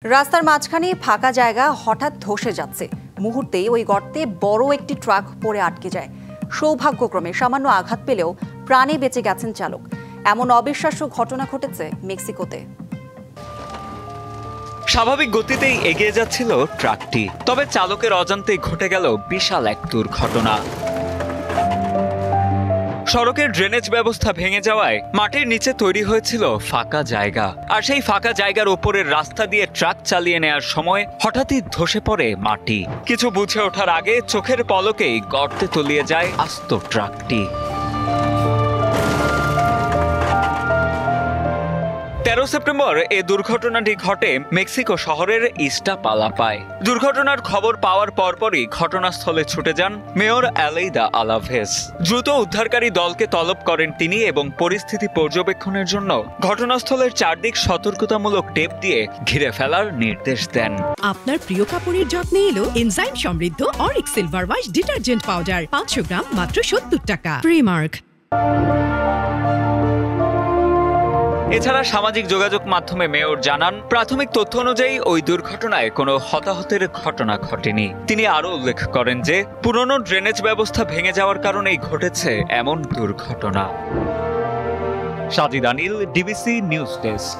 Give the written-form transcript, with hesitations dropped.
রাস্তার মাঝখানে ফাঁকা জায়গা হঠাৎ ধসে যাচ্ছে। মুহূর্তেই ওই গর্তে বড় একটি ট্রাক পড়ে আটকে যায়। সৌভাগ্যক্রমে সামান্য আঘাত পেলেও প্রাণে বেঁচে গেছেন চালক। এমন অবিশ্বাস্য ঘটনা ঘটেছে মেক্সিকোতে। স্বাভাবিক গতিতেই এগিয়ে যাচ্ছিল ট্রাকটি, তবে চালকের অজান্তেই ঘটে গেল বিশাল এক দুর্ঘটনা। সড়কের ড্রেনেজ ব্যবস্থা ভেঙে যাওয়ায় মাটির নিচে তৈরি হয়েছিল ফাঁকা জায়গা, আর সেই ফাঁকা জায়গার ওপরের রাস্তা দিয়ে ট্রাক চালিয়ে নেওয়ার সময় হঠাৎই ধসে পড়ে মাটি। কিছু বুঝে ওঠার আগে চোখের পলকেই গর্তে তলিয়ে যায় আস্ত ট্রাকটি। 13 সেপ্টেম্বর এ দুর্ঘটনাটি ঘটে মেক্সিকো শহরের ইস্টাপালাপায়। দুর্ঘটনার খবর পাওয়ার পরপরই ঘটনাস্থলে ছুটে যান মেয়র আলেইদা আলাভেস। দ্রুত উদ্ধারকারী দলকে তলব করেন তিনি এবং পরিস্থিতি পর্যবেক্ষণের জন্য ঘটনাস্থলের চারদিক সতর্কতামূলক টেপ দিয়ে ঘিরে ফেলার নির্দেশ দেন। আপনার প্রিয় কাপড়ের যত্নে এলো এনজাইম সমৃদ্ধ Arik silver wash detergent powder 500 গ্রাম মাত্র 70 টাকা। প্রিমার্ক। এছাড়া সামাজিক যোগাযোগ মাধ্যমে মেয়র জানান, প্রাথমিক তথ্য অনুযায়ী ওই দুর্ঘটনায় কোনো হতাহতের ঘটনা ঘটেনি। তিনি আরও উল্লেখ করেন যে পুরনো ড্রেনেজ ব্যবস্থা ভেঙে যাওয়ার কারণেই ঘটেছে এমন দুর্ঘটনা। সাজিদ আনিল, ডিবিসি নিউজ ডেস্ক।